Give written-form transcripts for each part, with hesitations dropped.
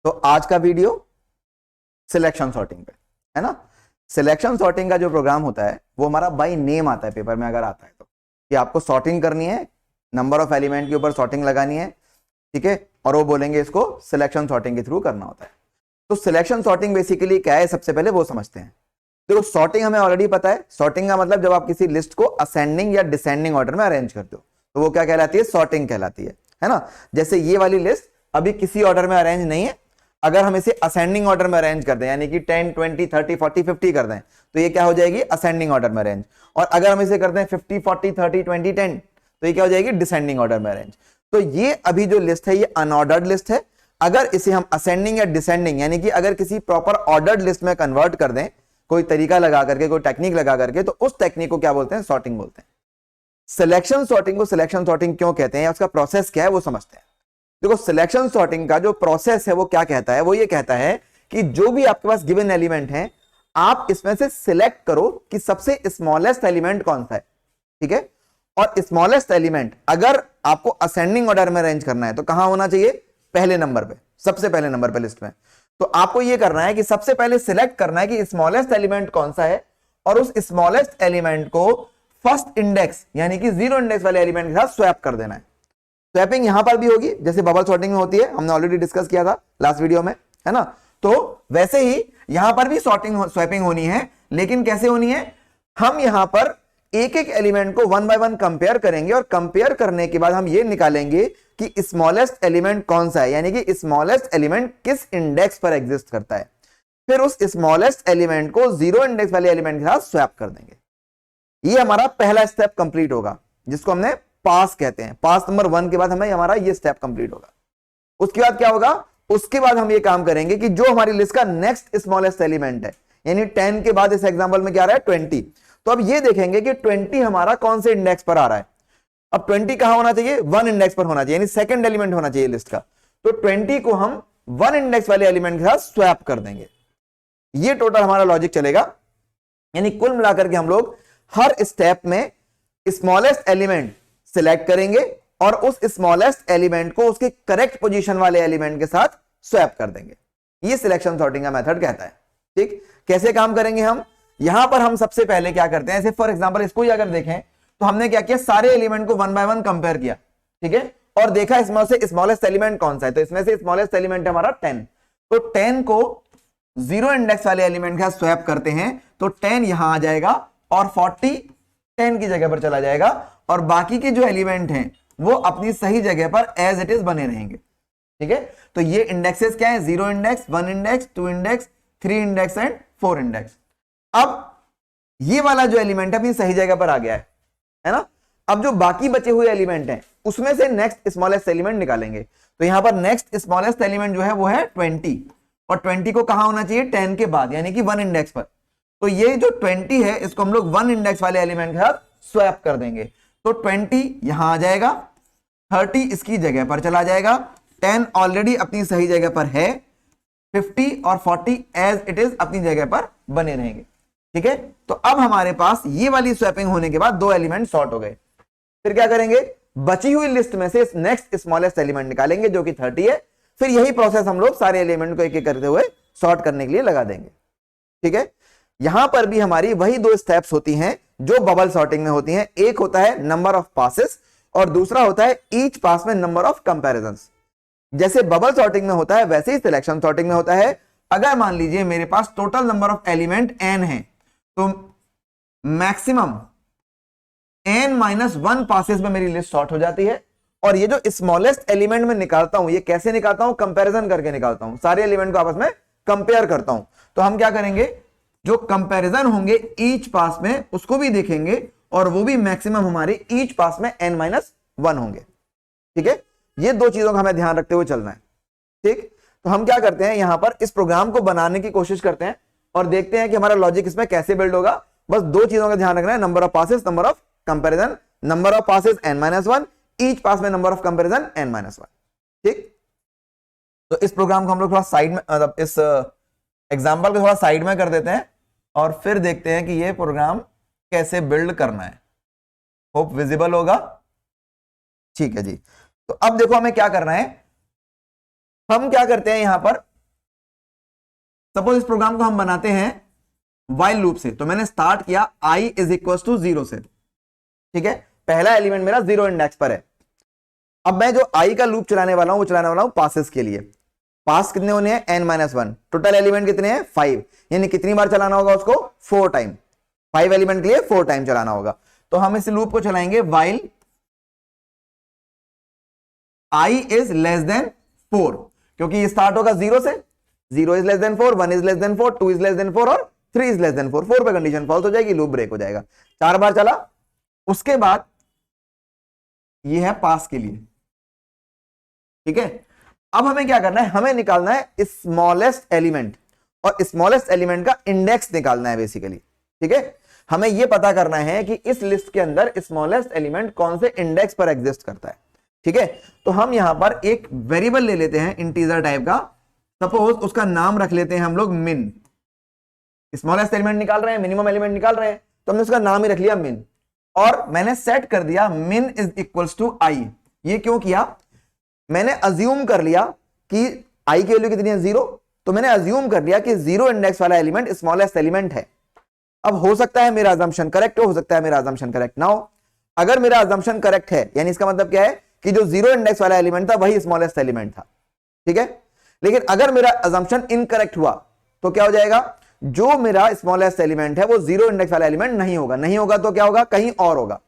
तो आज का वीडियो सिलेक्शन सॉर्टिंग पे है ना। सिलेक्शन सॉर्टिंग का जो प्रोग्राम होता है वो हमारा बाय नेम आता है पेपर में, अगर आता है तो, कि आपको सॉर्टिंग करनी है, नंबर ऑफ एलिमेंट के ऊपर सॉर्टिंग लगानी है, ठीक है, और वो बोलेंगे इसको सिलेक्शन सॉर्टिंग के थ्रू करना होता है। तो सिलेक्शन सॉर्टिंग बेसिकली क्या है, सबसे पहले वो समझते हैं। देखो सॉर्टिंग हमें ऑलरेडी पता है। सॉर्टिंग का मतलब जब आप किसी लिस्ट को असेंडिंग या डिसेंडिंग ऑर्डर में अरेंज करते हो तो वो क्या कहलाती है, सॉर्टिंग कहलाती है ना। जैसे ये वाली लिस्ट अभी किसी ऑर्डर में अरेंज नहीं है, अगर हम इसे असेंडिंग ऑर्डर में अरेंज कर दें, यानी कि 10, 20, 30, 40, 50 कर दें, तो ये क्या हो जाएगी, असेंडिंग ऑर्डर में अरेंज। और अगर हम इसे कर दें 50, 40, 30, 20, 10, तो ये क्या हो जाएगी, डिसेंडिंग ऑर्डर में अरेंज। तो ये अभी जो लिस्ट है ये अनऑर्डर्ड लिस्ट है। अगर इसे हम असेंडिंग या डिसेंडिंग, यानी कि अगर किसी प्रॉपर ऑर्डर्ड लिस्ट में कन्वर्ट कर दें, कोई तरीका लगा करके, कोई टेक्निक लगा करके, तो उस टेक्निक को क्या बोलते हैं, सॉर्टिंग बोलते हैं। सिलेक्शन सॉर्टिंग को सिलेक्शन सॉर्टिंग क्यों कहते हैं या उसका प्रोसेस क्या है वो समझते हैं। देखो सिलेक्शन सॉर्टिंग का जो प्रोसेस है वो क्या कहता है, वो ये कहता है कि जो भी आपके पास गिवन एलिमेंट है, आप इसमें से सिलेक्ट करो कि सबसे स्मॉलेस्ट एलिमेंट कौन सा है, ठीक है। और स्मॉलेस्ट एलिमेंट अगर आपको असेंडिंग ऑर्डर में अरेंज करना है तो कहां होना चाहिए, पहले नंबर पे, सबसे पहले नंबर पे लिस्ट में। तो आपको यह करना है कि सबसे पहले सिलेक्ट करना है कि स्मॉलेस्ट एलिमेंट कौन सा है, और उस स्मॉलेस्ट एलिमेंट को फर्स्ट इंडेक्स यानी कि 0 इंडेक्स वाले एलिमेंट के साथ स्वैप कर देना है। स्वैपिंग यहां पर भी होगी जैसे बबल सॉर्टिंग में होती है, हमने ऑलरेडी डिस्कस किया था लास्ट वीडियो में, है ना। तो वैसे ही यहां पर भी स्वैपिंग होनी है, लेकिन कैसे होनी है, हम यहां पर एक एक एलिमेंट को 1 बाय 1 कंपेयर करेंगे, और कंपेयर करने के बाद हम ये निकालेंगे कि स्मॉलेस्ट एलिमेंट कौन सा है, यानी कि स्मॉलेस्ट एलिमेंट किस इंडेक्स पर एग्जिस्ट करता है। फिर उस स्मॉलेस्ट एलिमेंट को 0 इंडेक्स वाले एलिमेंट के साथ स्वैप कर देंगे। ये हमारा पहला स्टेप कंप्लीट होगा, जिसको हमने पास कहते हैं। पास नंबर 1 के बाद हमें हमारा ये स्टेप कंप्लीट होगा। उसके बाद क्या होगा, उसके बाद हम ये काम करेंगे कि जो हमारी लिस्ट का नेक्स्ट स्मॉलेस्ट एलिमेंट है, यानी 10 के बाद इस एग्जांपल में क्या आ रहा है, 20, तो अब ये देखेंगे कि 20 हमारा कौन से इंडेक्स पर आ रहा है। अब 20 कहां होना चाहिए, 1 इंडेक्स पर होना चाहिए, यानी सेकंड एलिमेंट होना चाहिए लिस्ट का। तो 20 को हम 1 इंडेक्स वाले एलिमेंट के साथ स्वैप कर देंगे। ये टोटल हमारा लॉजिक चलेगा, यानी कुल मिलाकर के हम लोग हर स्टेप में स्मॉलेस्ट एलिमेंट सिलेक्ट करेंगे और उस स्मॉलेस्ट एलिमेंट को उसके करेक्ट पोजीशन वाले एलिमेंट के साथ स्वैप कर देंगे। ये सिलेक्शन सॉर्टिंग का मेथड कहता है। ठीक, कैसे काम करेंगे हम, यहां पर हम सबसे पहले क्या करते हैं, ऐसे फॉर एग्जांपल इसको ही अगर देखें तो हमने क्या किया, सारे एलिमेंट को 1 बाय 1 कंपेयर किया, ठीक है, और देखा इसमें से स्मॉलेस्ट एलिमेंट कौन सा है। तो इसमें से स्मॉलेस्ट एलिमेंट है हमारा 10, तो 10 को 0 इंडेक्स वाले एलिमेंट के साथ स्वैप करते हैं, तो 10 यहां आ जाएगा और 40 10 की जगह पर चला जाएगा, और बाकी के जो एलिमेंट हैं वो अपनी सही जगह पर एज इट इज बने रहेंगे। ठीक है, तो ये इंडेक्सेस क्या है, 0 index, 1 index, 2 index, 3 index and 4 index. अब ये वाला जो एलिमेंट है अपनी सही जगह पर आ गया है ना। अब जो बाकी बचे हुए एलिमेंट हैं उसमें से नेक्स्ट स्मॉलेस्ट एलिमेंट निकालेंगे। तो यहां पर नेक्स्ट स्मॉलेस्ट एलिमेंट जो है वो है 20, और 20 को कहां होना चाहिए, 10 के बाद, यानी कि 1 इंडेक्स पर। तो ये जो 20 है इसको हम लोग 1 इंडेक्स वाले एलिमेंट के साथ स्वैप कर देंगे। तो 20 यहां आ जाएगा, 30 इसकी जगह पर चला जाएगा, 10 ऑलरेडी अपनी सही जगह पर है, 50 और 40 एज इट इज अपनी जगह पर बने रहेंगे। ठीक है, तो अब हमारे पास ये वाली स्वैपिंग होने के बाद 2 एलिमेंट सॉर्ट हो गए। फिर क्या करेंगे, बची हुई लिस्ट में से नेक्स्ट स्मॉलेस्ट एलिमेंट निकालेंगे जो कि 30 है। फिर यही प्रोसेस हम लोग सारे एलिमेंट को एक एक करते हुए सॉर्ट करने के लिए लगा देंगे। ठीक है, यहां पर भी हमारी वही 2 स्टेप्स होती हैं जो बबल सॉर्टिंग में होती हैं। एक होता है नंबर ऑफ पासेस और दूसरा होता है ईच पास में नंबर ऑफ कंपैरिजंस। जैसे बबल सॉर्टिंग में होता है वैसे ही सिलेक्शन सॉर्टिंग में होता है। अगर मान लीजिए मेरे पास total number of element n है, तो मैक्सिमम n-1 पासेस में मेरी लिस्ट सॉर्ट हो जाती है। और ये जो स्मॉलेस्ट एलिमेंट में निकालता हूं, ये कैसे निकालता हूं, कंपैरिजन करके निकालता हूं, सारे एलिमेंट को आपस में कंपेयर करता हूं। तो हम क्या करेंगे, जो कंपैरिजन होंगे ईच पास में उसको भी देखेंगे, और वो भी मैक्सिमम हमारे ईच पास में n-1 होंगे। ठीक है, ये 2 चीजों का हमें ध्यान रखते हुए चलना है। ठीक, तो हम क्या करते हैं, यहां पर इस प्रोग्राम को बनाने की कोशिश करते हैं और देखते हैं कि हमारा लॉजिक इसमें कैसे बिल्ड होगा। बस 2 चीजों का ध्यान रखना है, number of passes, number of comparison. Number of passes n-1, each pass में नंबर ऑफ कंपैरिजन n-1। ठीक, तो इस प्रोग्राम को हम लोग थोड़ा साइड में, इस एग्जाम्पल को थोड़ा साइड में कर देते हैं और फिर देखते हैं कि ये प्रोग्राम कैसे बिल्ड करना है। होप विजिबल होगा। ठीक है जी, तो अब देखो हमें क्या करना है। हम क्या करते हैं, यहां पर सपोज इस प्रोग्राम को हम बनाते हैं वाइल लूप से, तो मैंने स्टार्ट किया i इज इक्वल टू 0 से, ठीक है, पहला एलिमेंट मेरा 0 इंडेक्स पर है। अब मैं जो i का लूप चलाने वाला हूं वो चलाने वाला हूं पासेस के लिए। पास कितने होने हैं, n-1, टोटल एलिमेंट कितने हैं 5, यानी कितनी बार चलाना होगा उसको 4 टाइम, 5 एलिमेंट के लिए 4 टाइम चलाना होगा। तो हम इस लूप को चलाएंगे while i is less than 4, क्योंकि ये स्टार्ट होगा 0 से, 0 is less than 4, 1 is less than 4, 2 is less than 4 और 3 इज लेस देन 4, 4 पे कंडीशन फॉल्स हो जाएगी, लूप ब्रेक हो जाएगा। 4 बार चला, उसके बाद ये है पास के लिए, ठीक है। अब हमें क्या करना है, हमें निकालना है स्मॉलेस्ट एलिमेंट, और स्मॉलेस्ट एलिमेंट का इंडेक्स निकालना है बेसिकली, ठीक है। हमें यह पता करना है कि इस लिस्ट के अंदर स्मॉलेस्ट एलिमेंट कौन से इंडेक्स पर एग्जिस्ट करता है, ठीक है। तो हम यहां पर एक वेरिएबल ले लेते हैं इंटीजर टाइप का, सपोज उसका नाम रख लेते हैं हम लोग मिन। स्मॉलेस्ट एलिमेंट निकाल रहे हैं, मिनिमम एलिमेंट निकाल रहे हैं, तो हमने उसका नाम ही रख लिया मिन, और मैंने सेट कर दिया मिन इज इक्वल्स टू आई। ये क्यों किया, मैंने अज्यूम कर लिया कि आई की वैल्यू कितनी है 0, तो मैंने अज्यूम कर लिया कि 0 इंडेक्स वाला एलिमेंट स्मॉलेस्ट एलिमेंट है। अब हो सकता है मेरा अजम्पशन करेक्ट हो सकता है मेरा अजम्पशन करेक्ट ना हो। अगर मेरा अजम्पशन करेक्ट है, यानी इसका मतलब क्या है कि जो 0 इंडेक्स वाला एलिमेंट था वही स्मॉलेस्ट एलिमेंट था, ठीक है। लेकिन अगर मेरा अजम्पशन इनकरेक्ट हुआ तो क्या हो जाएगा, जो मेरा स्मॉलेस्ट एलिमेंट है वो 0 इंडेक्स वाला एलिमेंट नहीं होगा, नहीं होगा तो क्या होगा, कहीं और होगा,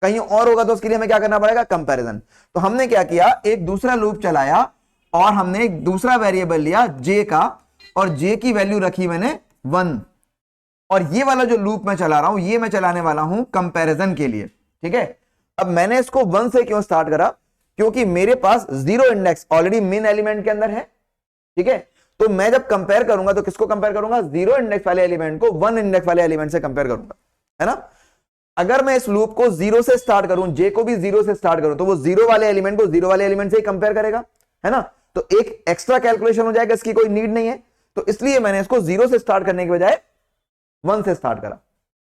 कहीं और होगा, तो उसके लिए हमें क्या करना पड़ेगा, कंपैरिजन। तो हमने क्या किया, एक दूसरा लूप चलाया और हमने एक दूसरा वेरिएबल लिया j का, और j की वैल्यू रखी मैंने 1, और ये वाला जो लूप मैं चला रहा हूं ये मैं चलाने वाला हूं कंपैरिजन के लिए, ठीक है। अब मैंने इसको 1 से क्यों स्टार्ट करा, क्योंकि मेरे पास 0 इंडेक्स ऑलरेडी मिन एलिमेंट के अंदर है, ठीक है। तो मैं जब कंपेयर करूंगा तो किसको कंपेयर करूंगा, 0 इंडेक्स वाले एलिमेंट को 1 इंडेक्स वाले एलिमेंट से कंपेयर करूंगा, है ना। अगर मैं इस लूप को 0 से स्टार्ट करूं, j को भी 0 से स्टार्ट करूं, तो वो 0 वाले एलिमेंट को 0 वाले एलिमेंट से ही कंपेयर करेगा, है ना। तो एक एक्स्ट्रा कैलकुलेशन हो जाएगा, इसकी कोई नीड नहीं है, तो इसलिए मैंने इसको 0 से स्टार्ट करने के बजाय 1 से स्टार्ट करा,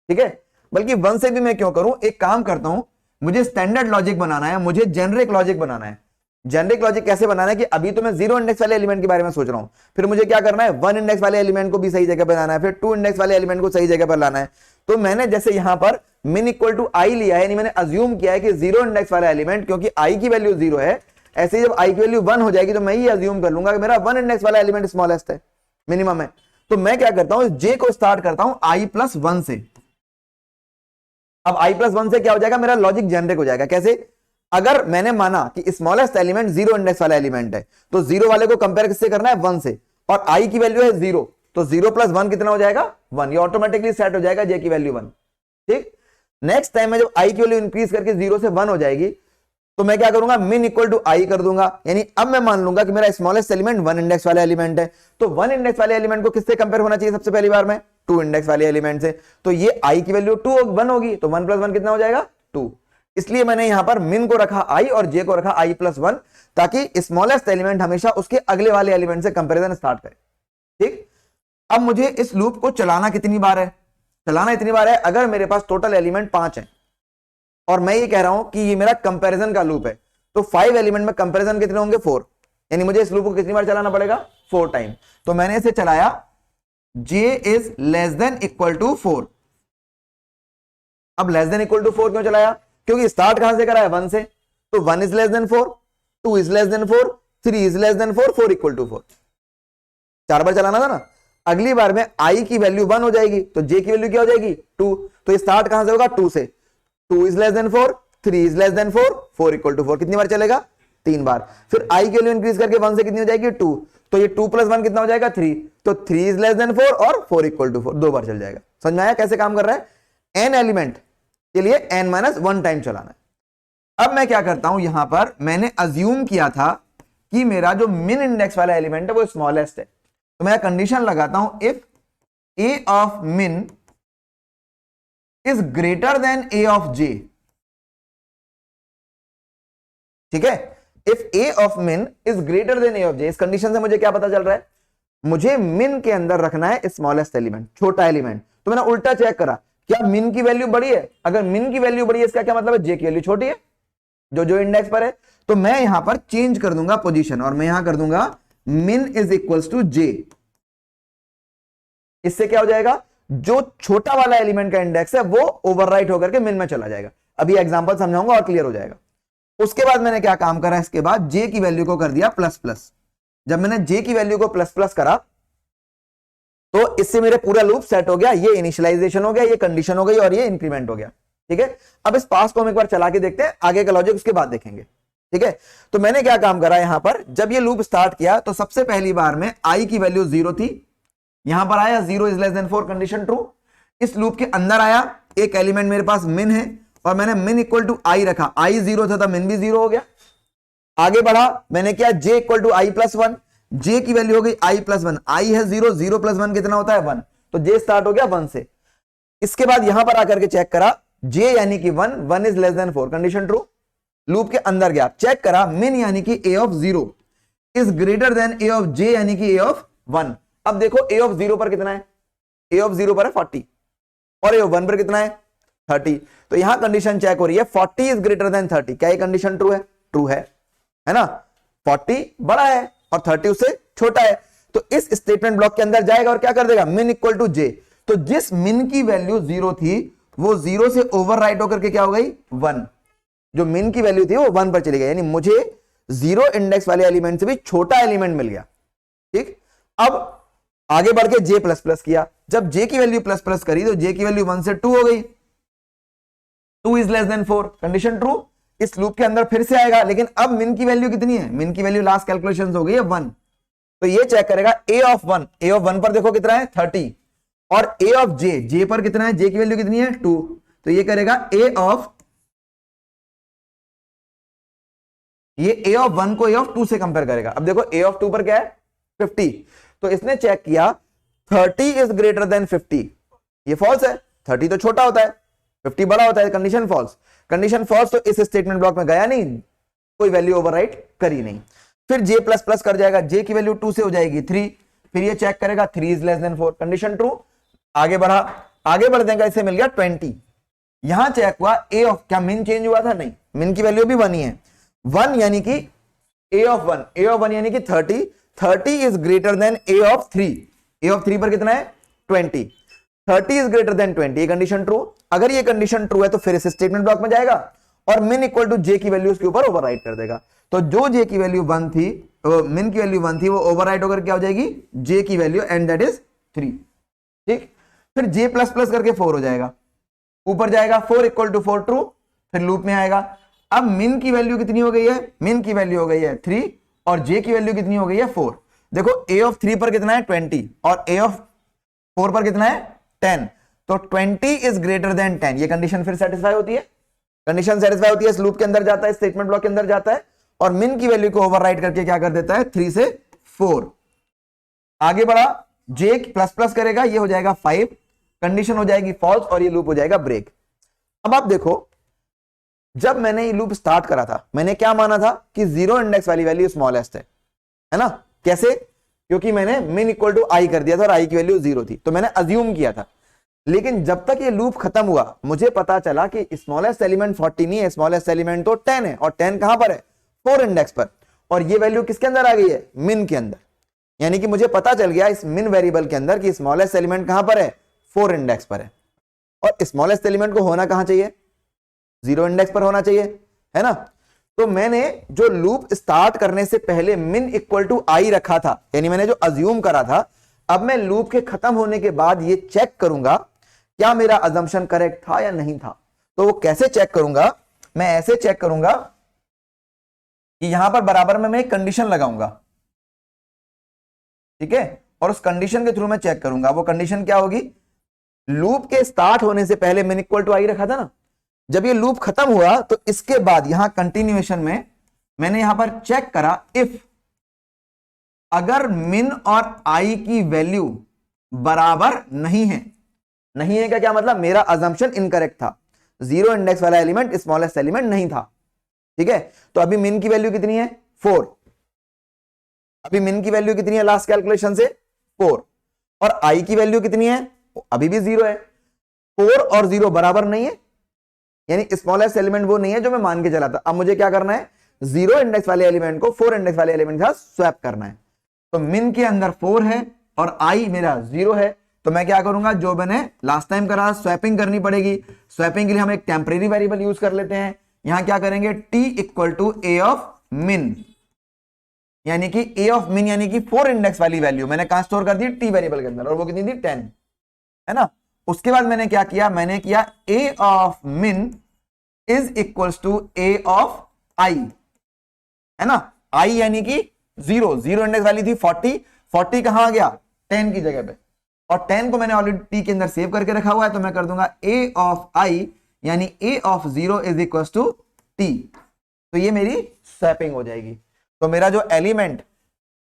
ठीक है। बल्कि 1 से भी मैं क्यों करूं, एक काम करता हूं, मुझे स्टैंडर्ड लॉजिक बनाना है, मुझे जेनरिक लॉजिक बनाना है। जेनरिक लॉजिक कैसे बनाना है कि अभी तो मैं 0 इंडेक्स वाले एलिमेंट के बारे में सोच रहा हूं, फिर मुझे क्या करना है, 1 इंडेक्स वाले एलिमेंट को भी सही जगह पर लाना है, फिर 2 इंडेक्स वाले एलिमेंट को सही जगह पर लाना है। तो मैंने जैसे यहां पर min इक्वल टू आई लिया है, यानी मैंने अज्यूम किया है कि 0 इंडेक्स वाला एलिमेंट, क्योंकि i की वैल्यू 0 है, ऐसे ही जब i की वैल्यू 1 हो जाएगी तो मैं ये अज्यूम कर लूंगा कि मेरा 1 इंडेक्स वाला एलिमेंट स्मॉलेस्ट है, मिनिमम है। तो मैं क्या करता हूं, j को स्टार्ट करता हूं i+1 से। अब i+1 से क्या हो जाएगा, मेरा लॉजिक जनरेट हो जाएगा। कैसे, अगर मैंने माना कि स्मॉलेस्ट एलिमेंट 0 इंडेक्स वाला एलिमेंट है, तो 0 वाले को कंपेयर किससे करना है, 1 से, और i की वैल्यू है 0, तो 0 + 1 कितना हो जाएगा, 1। ये ऑटोमेटिकली सेट हो जाएगा j की वैल्यू 1, ठीक। नेक्स्ट टाइम में जब i की वैल्यू इंक्रीज करके 0 से 1 हो जाएगी, तो मैं क्या करूंगा, min इक्वल टू आई कर दूंगा, यानी अब मैं मान लूंगा कि मेरा स्मॉलेस्ट एलिमेंट 1 इंडेक्स वाला एलिमेंट है। तो 1 इंडेक्स वाले एलिमेंट को किससे कंपेयर होना चाहिए सबसे पहली बार में, 2 इंडेक्स वाले एलिमेंट से। तो ये i की वैल्यू 1 होगी, तो 1 + 1 कितना हो जाएगा, 2। इसलिए मैंने यहां पर min को रखा i और j को रखा i+1, ताकि स्मॉलेस्ट एलिमेंट हमेशा उसके अगले वाले एलिमेंट से कंपेरिजन स्टार्ट करे, ठीक। अब मुझे इस लूप को चलाना कितनी बार है, चलाना इतनी बार है अगर मेरे पास टोटल एलिमेंट 5 है, और मैं ये कह रहा हूं कि ये मेरा कंपैरिजन का लूप है, तो 5 एलिमेंट में कंपैरिजन कितने होंगे, 4, यानी मुझे इस लूप को कितनी बार चलाना पड़ेगा, 4 टाइम। तो मैंने इसे चलाया j is less than equal to 4। अब लेस देन इक्वल टू 4 क्यों चलाया, क्योंकि स्टार्ट कहां से करा है, 1 से, तो 1 is less than 4, 2 is less than 4, 3 is less than 4, 4 equal to 4। 4 बार चलाना था ना। अगली बार में i की वैल्यू 1 हो जाएगी, तो j की वैल्यू क्या हो जाएगी, 2। तो ये स्टार्ट कहां से होगा, 2 से, 2 is less than 4, 3 is less than 4, 4 equal to 4। कितनी बार चलेगा, 3 बार। फिर i की वैल्यू इंक्रीज करके 1 से कितनी हो जाएगी, 2, तो ये 2 + 1 कितना हो जाएगा, 3, तो 3 इज लेस देन 4 और 4 इक्वल टू 4, 2 बार चल जाएगा। समझ में आया कैसे काम कर रहा है, n एलिमेंट के लिए n-1 टाइम चलाना है। अब मैं क्या करता हूं, यहां पर मैंने अज्यूम किया था कि मेरा जो मिन इंडेक्स वाला एलिमेंट है वो स्मॉलेस्ट है, तो मैं कंडीशन लगाता हूं, if a of min is greater then a of j, ठीक है। If a of min is greater then a of j, इस कंडीशन से मुझे क्या पता चल रहा है, मुझे min के अंदर रखना है स्मॉलेस्ट एलिमेंट, छोटा एलिमेंट। तो मैंने उल्टा चेक करा, क्या min की वैल्यू बड़ी है, अगर min की वैल्यू बड़ी है इसका क्या मतलब है, j की वैल्यू छोटी है, जो इंडेक्स पर है। तो मैं यहां पर चेंज कर दूंगा पोजीशन, और मैं यहां कर दूंगा min is equals to j, इससे क्या हो जाएगा, जो छोटा वाला एलिमेंट का इंडेक्स है वो ओवरराइट होकर के मिन में चला जाएगा। अभी एग्जांपल समझाऊंगा और क्लियर हो जाएगा। उसके बाद मैंने क्या काम करा, इसके बाद जे की वैल्यू को कर दिया प्लस प्लस। जब मैंने जे की वैल्यू को प्लस प्लस करा तो इससे मेरे पूरा लूप सेट हो गया, ये इनिशियलाइजेशन हो गया, ये कंडीशन हो गई और ये इंक्रीमेंट हो गया। ठीक है, अब इस पास को हम एक बार चला के देखते हैं, आगे का लॉजिक उसके बाद देखेंगे। ठीक है, तो मैंने क्या काम करा, यहां पर जब ये लूप स्टार्ट किया तो सबसे पहली बार में आई की वैल्यू 0 थी, यहां पर आया 0 is less than 4 condition true. इस लूप के अंदर आया, एक एलिमेंट मेरे पास मिन है और मैंने मिन इक्वल टू आई रखा, आई 0 था तो मिन भी 0 हो गया। आगे बढ़ा, मैंने क्या, जे इक्वल टू आई प्लस 1, जे की वैल्यू हो गई आई प्लस 1, आई है 0, 0 प्लस 1 कितना होता है 1, तो जे स्टार्ट हो गया 1 से। इसके बाद यहां पर आकर के चेक करा, जे यानी कि 1, 1 is less than 4 condition true. Loop के अंदर गया, चेक करा, मिन यानी कि a of 0 is greater than a of j यानी कि ए ऑफ 1। अब देखो ए ऑफ 0 पर कितना है, ए ऑफ 0 पर है 40 और ए ऑफ 1 पर कितना है 30, तो यहां कंडीशन चेक हो रही है 40 इज ग्रेटर देन 30। क्या ये कंडीशन ट्रू है, ट्रू है ना, 40 बड़ा है और 30 उससे छोटा है, तो इस स्टेटमेंट ब्लॉक के अंदर जाएगा और क्या कर देगा, मिन इक्वल टू जे। तो जिस मिन की वैल्यू 0 थी वो 0 से ओवरराइट होकर के क्या हो गई 1, जो मिन की वैल्यू थी वो 1 पर चली गई, यानी मुझे 0 इंडेक्स वाले एलिमेंट से भी छोटा एलिमेंट मिल गया। ठीक, अब आगे बढ़ के जे प्लस प्लस किया, जब जे की वैल्यू प्लस प्लस करी तो जे की वैल्यू 1 से 2 हो गई, 2 is less than 4 condition true. इस लूप के अंदर फिर से आएगा, लेकिन अब मिन की वैल्यू कितनी है, मिन की वैल्यू लास्ट कैलकुलेशन हो गई है 1, तो ये चेक करेगा ए ऑफ 1, ए ऑफ 1 पर देखो कितना है 30 और ए ऑफ जे, जे पर कितना है, जे की वैल्यू कितनी है 2, तो ये करेगा ए ऑफ 1 को ए ऑफ 2 से कंपेयर करेगा। अब देखो ए ऑफ 2 पर क्या है 50, तो इसने चेक किया 30 इज ग्रेटर देन 50, ये फॉल्स है, 30 तो छोटा होता है 50 बड़ा होता है, कंडीशन फॉल्स। कंडीशन फॉल्स तो इस स्टेटमेंट ब्लॉक में गया नहीं, कोई वैल्यू ओवरराइट करी नहीं। फिर जे प्लस प्लस कर जाएगा, जे की वैल्यू 2 से हो जाएगी 3, फिर ये चेक करेगा 3 is less than 4 condition true. आगे बढ़ा, आगे बढ़ देगा, इसे मिल गया 20, यहां चेक हुआ ए ऑफ, क्या मिन चेंज हुआ था, नहीं, मिन की वैल्यू भी 1 ही है, 1 यानी कि ए ऑफ 1, ए ऑफ 1 यानी कि 30, 30 is greater than a of 3, A of 3 पर कितना है 20, 30 इज ग्रेटर देन 20, ये कंडीशन ट्रू। अगर ये कंडीशन ट्रू है तो फिर इस स्टेटमेंट ब्लॉक में जाएगा और मिन इक्वल टू जे की वैल्यू उसके ऊपर ओवरराइट कर देगा, तो जो जे की वैल्यू 1 थी, मिन की वैल्यू 1 थी, वो ओवरराइट होकर क्या हो जाएगी जे की वैल्यू, एंड दैट इज 3। ठीक, फिर जे प्लस प्लस करके 4 हो जाएगा, ऊपर जाएगा 4 इक्वल टू 4 ट्रू, फिर लूप में आएगा। अब मिन की वैल्यू कितनी हो गई है, मिन की वैल्यू हो गई है 3 और जे की वैल्यू कितनी हो गई है 4। देखो ए ऑफ 3 पर कितना है 20 और ए ऑफ 4 पर कितना है 10, तो 20 इज ग्रेटर देन 10, ये कंडीशन फिर सेटिस्फाई होती है, कंडीशन सेटिस्फाई होती है, इस लूप के अंदर जाता है, स्टेटमेंट ब्लॉक के अंदर जाता है और मिन की वैल्यू को ओवरराइट करके क्या कर देता है 3 से 4। आगे बढ़ा, जे प्लस प्लस करेगा, ये हो जाएगा 5, कंडीशन हो जाएगी फॉल्स और ये लूप हो जाएगा ब्रेक। अब आप देखो, जब मैंने ये लूप स्टार्ट करा था मैंने क्या माना था कि 0 इंडेक्स वाली वैल्यू स्मॉलेस्ट है ना, कैसे, क्योंकि मैंने मिन इक्वल टू आई कर दिया था और आई की वैल्यू 0 थी, तो मैंने अज्यूम किया था। लेकिन जब तक ये लूप खत्म हुआ मुझे पता चला कि स्मॉलेस्ट एलिमेंट 40 नहीं है, स्मॉलेस्ट एलिमेंट तो 10 है, और 10 कहां पर है 4 इंडेक्स पर, और ये वैल्यू किसके अंदर आ गई है मिन के अंदर, यानी कि मुझे पता चल गया इस मिन वेरिएबल के अंदर कि स्मॉलेस्ट एलिमेंट कहां पर है 4 इंडेक्स पर है, और स्मॉलेस्ट एलिमेंट को होना कहां चाहिए 0 इंडेक्स पर होना चाहिए, है ना। तो मैंने जो लूप स्टार्ट करने से पहले मिन इक्वल टू आई रखा था, यानी मैंने जो अज्यूम करा था, अब मैं लूप के खत्म होने के बाद ये चेक करूंगा क्या मेरा अजम्पशन करेक्ट था या नहीं था। तो वो कैसे चेक करूंगा, मैं ऐसे चेक करूंगा कि यहां पर बराबर में मैं एक कंडीशन लगाऊंगा, ठीक है, और उस कंडीशन के थ्रू मैं चेक करूंगा। वो कंडीशन क्या होगी, लूप के स्टार्ट होने से पहले मिन इक्वल टू आई रखा था ना, जब ये लूप खत्म हुआ तो इसके बाद यहां कंटिन्यूएशन में मैंने यहां पर चेक करा इफ अगर मिन और आई की वैल्यू बराबर नहीं है, नहीं है क्या मतलब मेरा अजम्पशन इनकरेक्ट था, 0 इंडेक्स वाला एलिमेंट स्मॉलेस्ट एलिमेंट नहीं था, ठीक है। तो अभी मिन की वैल्यू कितनी है 4, अभी मिन की वैल्यू कितनी है लास्ट कैलकुलेशन से 4, और आई की वैल्यू कितनी है अभी भी 0 है, 4 और 0 बराबर नहीं है, यानी स्मॉलेस्ट एलिमेंट वो नहीं है जो मैं मान के चला था। अब मुझे क्या करना है 0 इंडेक्स वाले एलिमेंट को 4 इंडेक्स वाले एलिमेंट के साथ स्वैप करना है। तो मिन के अंदर 4 है और आई मेरा 0 है, तो मैं क्या करूंगा, जो मैंने लास्ट टाइम करा, स्वैपिंग करनी पड़ेगी। स्वैपिंग के लिए हम एक टेम्परेरी वेरिएबल यूज कर लेते हैं। यहां क्या करेंगे, t equal to a of मिन, यानी कि ए ऑफ मिन यानी कि 4 इंडेक्स वाली वैल्यू मैंने कहां स्टोर कर दी, टी वेरिएबल के अंदर, और वो कितनी थी 10, है ना। उसके बाद मैंने क्या किया, मैंने किया a of min is equals to a of i, है ना। आई यानी कि 0 इंडेक्स वाली थी 40 कहां आ गया, 10 की जगह पे, और 10 को मैंने ऑलरेडी टी के अंदर सेव करके रखा हुआ है, तो मैं कर दूंगा ए ऑफ आई यानी a of 0 is equals to t. तो ये मेरी स्वैपिंग हो जाएगी। तो मेरा जो एलिमेंट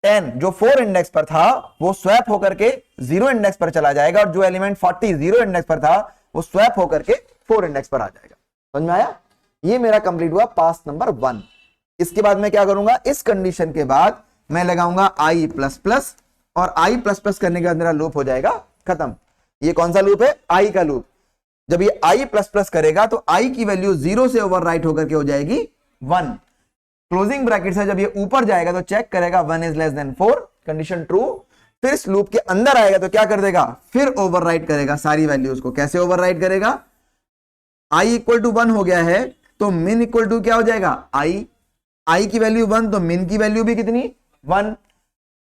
10 जो 4 इंडेक्स पर था वो स्वैप होकर के 0 इंडेक्स पर चला जाएगा, और जो एलिमेंट 40 0 इंडेक्स पर था वो स्वैप होकर के 4 इंडेक्स पर आ जाएगा। समझ में आया? ये मेरा कंप्लीट हुआ पास नंबर 1। इसके बाद मैं क्या करूंगा, इस कंडीशन के बाद मैं लगाऊंगा आई प्लस प्लस, और आई प्लस प्लस करने के बाद मेरा लूप हो जाएगा खत्म। ये कौन सा लूप है, आई का लूप। जब ये आई प्लस प्लस करेगा तो आई की वैल्यू 0 से ओवरराइट होकर के हो जाएगी 1। क्लोजिंग ब्रैकेट से जब ये ऊपर जाएगा तो चेक करेगा 1 is less than 4, condition true. फिर इस लूप के अंदर आएगा तो क्या कर देगा, फिर ओवरराइट करेगा सारी वैल्यूज को। कैसे ओवरराइट करेगा, आई इक्वल टू 1 हो गया है तो मिन इक्वल टू क्या हो जाएगा, आई की वैल्यू 1 तो मिन की वैल्यू भी कितनी 1।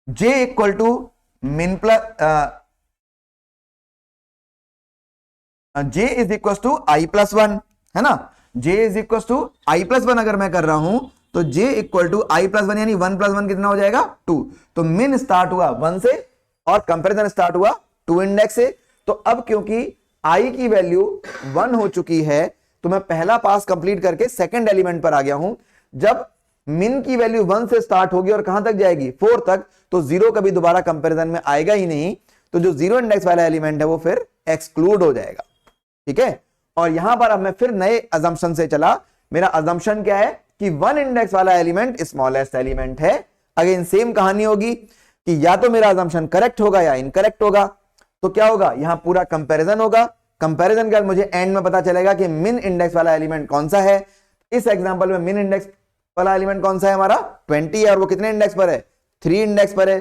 J equal to min plus j is equal to i plus 1, है ना। J is equal to i plus 1 अगर मैं कर रहा हूं तो j equal to i plus 1 यानी 1 प्लस 1 कितना हो जाएगा 2। तो मिन स्टार्ट हुआ 1 से और कंपैरिजन स्टार्ट हुआ 2 इंडेक्स से। तो अब क्योंकि आई की वैल्यू 1 हो चुकी है तो मैं पहला पास कंप्लीट करके सेकंड एलिमेंट पर आ गया हूं। जब मिन की वैल्यू 1 से स्टार्ट होगी और कहां तक जाएगी 4 तक, तो 0 कभी दोबारा कंपैरिजन में आएगा ही नहीं। तो जो 0 इंडेक्स वाला एलिमेंट है वो फिर एक्सक्लूड हो जाएगा, ठीक है। और यहां पर अब मैं फिर नए अजम्पशन से चला। मेरा अजम्पशन क्या है कि 1 इंडेक्स वाला एलिमेंट स्मॉलेस्ट एलिमेंट है। अगेन सेम कहानी होगी कि या तो मेरा अजम्पशन करेक्ट होगा या इनकरेक्ट होगा। तो क्या होगा, यहां पूरा कंपैरिजन होगा। कंपैरिजन के बाद मुझे एंड में पता चलेगा कि मिन इंडेक्स वाला एलिमेंट कौन सा है। इस एग्जांपल में मिन इंडेक्स वाला एलिमेंट कौन सा है, हमारा 20 है, और वो कितने इंडेक्स पर है, 3 इंडेक्स पर है।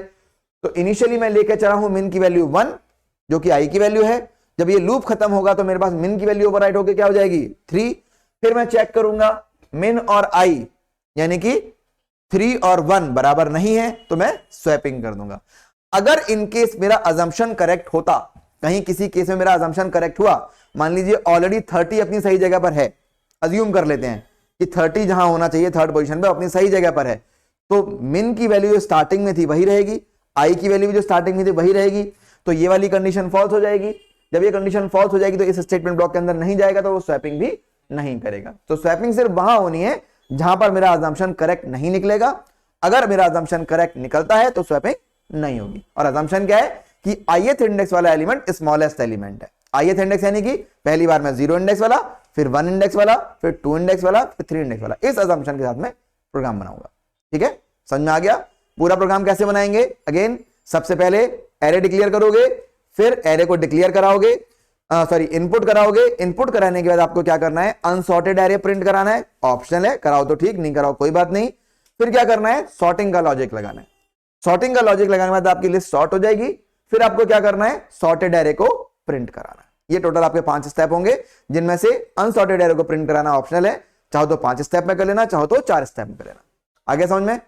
तो इनिशियली मैं लेके चला हूं मिन की वैल्यू 1 जो कि आई की वैल्यू है। जब ये लूप खत्म होगा तो मेरे पास मिन की वैल्यू ओवरराइट होकर क्या हो जाएगी 3। फिर मैं चेक करूंगा मिन और आई यानी कि 3 और 1 बराबर नहीं है तो मैं स्वैपिंग कर दूंगा। अगर इनकेस मेरा अजम्पशन करेक्ट होता, कहीं किसी केस में मेरा अजम्पशन करेक्ट हुआ, मान लीजिए ऑलरेडी 30 अपनी सही जगह पर है, अज्यूम कर लेते हैं कि 30 जहां होना चाहिए थर्ड पोजीशन पे अपनी सही जगह पर है, तो मिन की वैल्यू जो स्टार्टिंग में थी वही रहेगी, आई की वैल्यू जो स्टार्टिंग में थी वही रहेगी। तो ये वाली कंडीशन फॉल्स हो जाएगी। जब ये कंडीशन फॉल्स हो जाएगी तो इस स्टेटमेंट ब्लॉक के अंदर नहीं जाएगा, तो वो स्वैपिंग भी नहीं करेगा। तो स्वैपिंग सिर्फ वहां होनी है जहां पर मेरा अजम्पशन करेक्ट नहीं निकलेगा। अगर मेरा अजम्पशन करेक्ट निकलता है तो स्वैपिंग नहीं होगी। और अजम्पशन क्या है कि ith इंडेक्स वाला एलिमेंट स्मॉलेस्ट एलिमेंट है। ith इंडेक्स यानी कि पहली बार मैं 0 इंडेक्स वाला, फिर 1 इंडेक्स वाला, फिर 2 इंडेक्स वाला, फिर 3 इंडेक्स वाला। इस अजम्पशन के साथ में प्रोग्राम बनाऊंगा, ठीक है। समझ में आ गया? पूरा प्रोग्राम कैसे बनाएंगे, अगेन सबसे पहले एरे डिक्लेयर करोगे, फिर एरे को डिक्लेयर कराओगे, इनपुट कराओगे। इनपुट कराने के बाद आपको क्या करना है, अनसॉर्टेड एरे प्रिंट कराना है। ऑप्शनल है, कराओ तो ठीक, नहीं कराओ कोई बात नहीं। फिर क्या करना है, सॉर्टिंग का लॉजिक लगाना है। सॉर्टिंग का लॉजिक लगाने के बाद आपकी लिस्ट सॉर्ट हो जाएगी। फिर आपको क्या करना है, सॉर्टेड एरे को प्रिंट कराना है। ये टोटल आपके 5 स्टेप होंगे, जिनमें से अनसॉर्टेड एरे को प्रिंट कराना ऑप्शनल है। चाहो तो 5 स्टेप में कर लेना, चाहो तो 4 स्टेप में कर लेना। आगे समझ में?